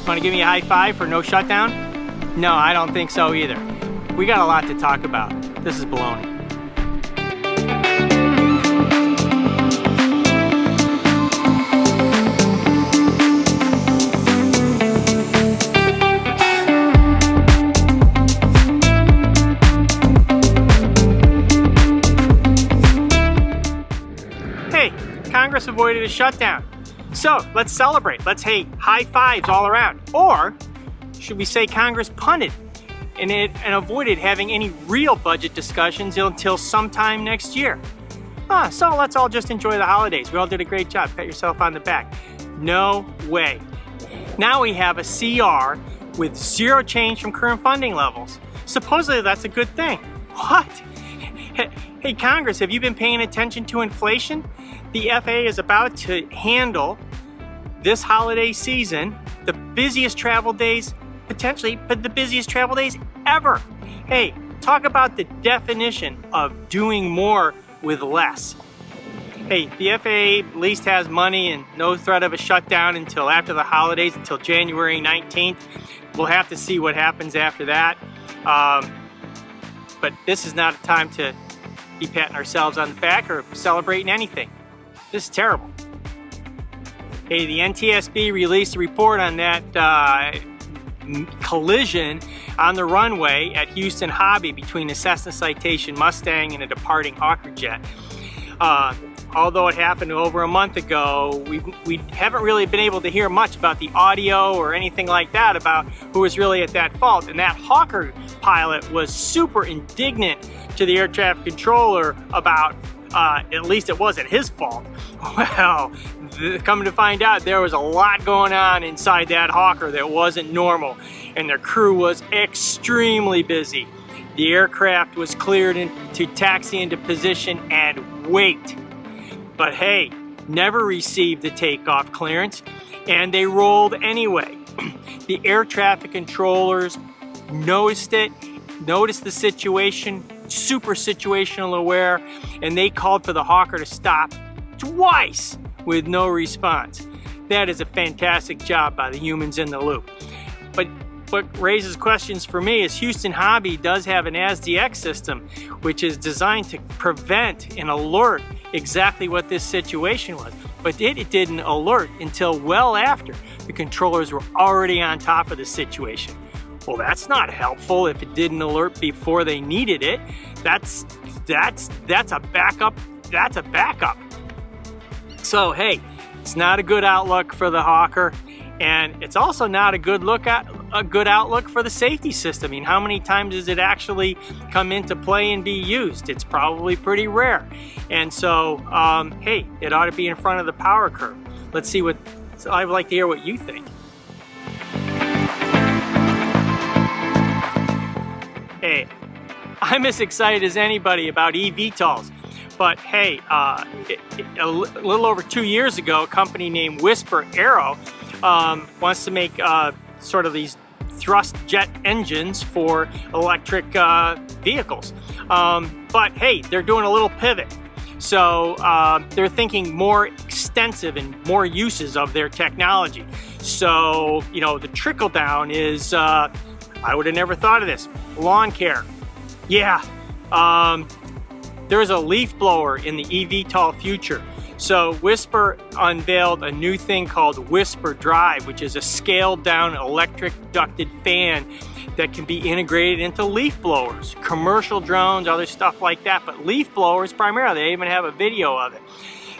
Want to give me a high five for no shutdown? No, I don't think so either. We got a lot to talk about. This is baloney. Hey, Congress avoided a shutdown. So let's celebrate. Let's high fives all around. Or should we say Congress punted and avoided having any real budget discussions until sometime next year? So let's all just enjoy the holidays. We all did a great job. Pat yourself on the back. No way. Now we have a CR with zero change from current funding levels. Supposedly that's a good thing. What? Hey Congress, have you been paying attention to inflation? The FAA is about to handle this holiday season the busiest travel days, potentially, but the busiest travel days ever. Hey, talk about the definition of doing more with less. Hey, the FAA at least has money and no threat of a shutdown until after the holidays, until January 19th. We'll have to see what happens after that. But this is not a time to be patting ourselves on the back or celebrating anything. This is terrible. Hey, the NTSB released a report on that collision on the runway at Houston Hobby between a Cessna Citation Mustang and a departing Hawker jet. Although it happened over a month ago, we haven't really been able to hear much about the audio or anything like that about who was really at that fault. And that Hawker pilot was super indignant to the air traffic controller about at least it wasn't his fault. Well, coming to find out, there was a lot going on inside that Hawker that wasn't normal, and their crew was extremely busy. The aircraft was cleared to taxi into position and wait. But hey, never received the takeoff clearance, and they rolled anyway. The air traffic controllers noticed it, noticed the situation, super situational aware, and they called for the Hawker to stop twice with no response. That is a fantastic job by the humans in the loop. But what raises questions for me is Houston Hobby does have an ASDX system which is designed to prevent and alert exactly what this situation was. But it didn't alert until well after the controllers were already on top of the situation. Well, that's not helpful if it didn't alert before they needed it. That's a backup. That's a backup. So hey, it's not a good outlook for the Hawker, and it's also not a good outlook for the safety system. I mean, how many times does it actually come into play and be used? It's probably pretty rare. And so, hey, it ought to be in front of the power curve. Let's see I'd like to hear what you think. Hey, I'm as excited as anybody about eVTOLs. But hey, a little over 2 years ago, a company named Whisper Aero wants to make sort of these thrust jet engines for electric vehicles. But hey, they're doing a little pivot. So they're thinking more extensive and more uses of their technology. So, you know, the trickle down is, I would have never thought of this, lawn care. Yeah. There's a leaf blower in the eVTOL future. So Whisper unveiled a new thing called Whisper Drive, which is a scaled down electric ducted fan that can be integrated into leaf blowers, commercial drones, other stuff like that. But leaf blowers primarily, they even have a video of it.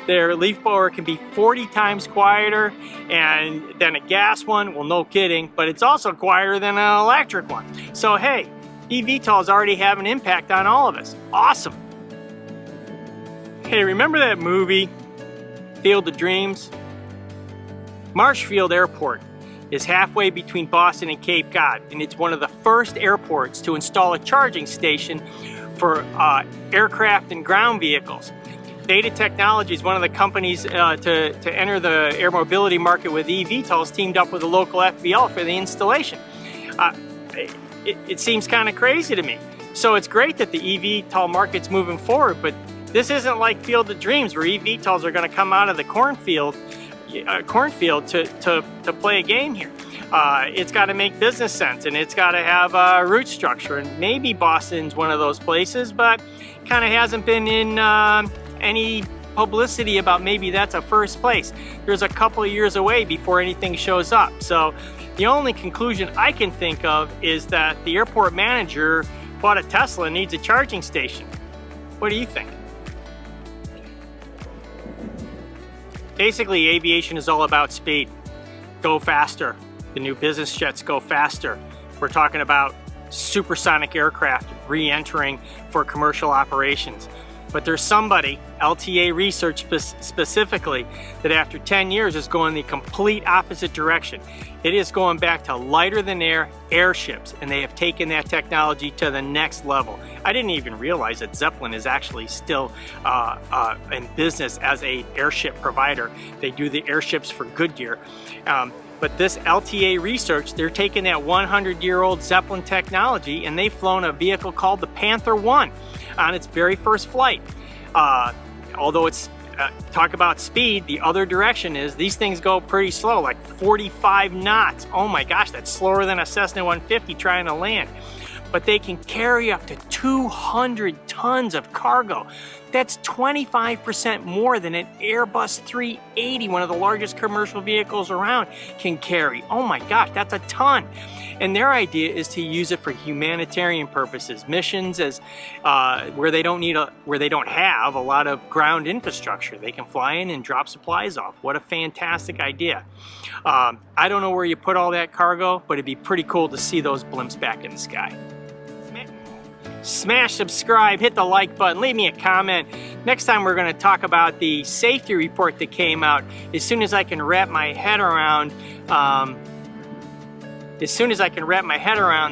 Their leaf blower can be 40 times quieter than a gas one. Well, no kidding, but it's also quieter than an electric one. So hey, eVTOLs already have an impact on all of us. Awesome. Hey, remember that movie, Field of Dreams? Marshfield Airport is halfway between Boston and Cape Cod, and it's one of the first airports to install a charging station for aircraft and ground vehicles. Beta Technology is one of the companies to enter the air mobility market with eVTOLs, teamed up with a local FBL for the installation. It seems kind of crazy to me. So it's great that the eVTOL market's moving forward, but this isn't like Field of Dreams where eVTOLs are going to come out of the cornfield to play a game here. it's got to make business sense, and it's got to have a route structure. And maybe Boston's one of those places, but kind of hasn't been in any publicity about maybe that's a first place. There's a couple of years away before anything shows up. So the only conclusion I can think of is that the airport manager bought a Tesla and needs a charging station. What do you think? Basically, aviation is all about speed. Go faster. The new business jets go faster. We're talking about supersonic aircraft re-entering for commercial operations. But there's somebody, LTA Research specifically, that after 10 years is going the complete opposite direction. It is going back to lighter than air airships, and they have taken that technology to the next level. I didn't even realize that Zeppelin is actually still in business as a airship provider. They do the airships for Goodyear. But this LTA Research, they're taking that 100-year-old Zeppelin technology, and they've flown a vehicle called the Panther 1 on its very first flight. Although it's talk about speed, the other direction is these things go pretty slow, like 45 knots. Oh my gosh, that's slower than a Cessna 150 trying to land. But they can carry up to 200 tons of cargo. That's 25% more than an Airbus 380, one of the largest commercial vehicles around, can carry. Oh my gosh, that's a ton. And their idea is to use it for humanitarian purposes, missions as where they don't have a lot of ground infrastructure. They can fly in and drop supplies off. What a fantastic idea. I don't know where you put all that cargo, but it'd be pretty cool to see those blimps back in the sky. Smash subscribe, hit the like button, leave me a comment. Next time we're going to talk about the safety report that came out. As soon as I can wrap my head around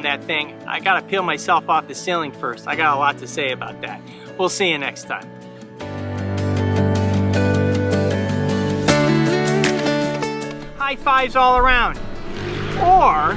that thing, I gotta peel myself off the ceiling first. I got a lot to say about that. We'll see you next time. High fives all around. Or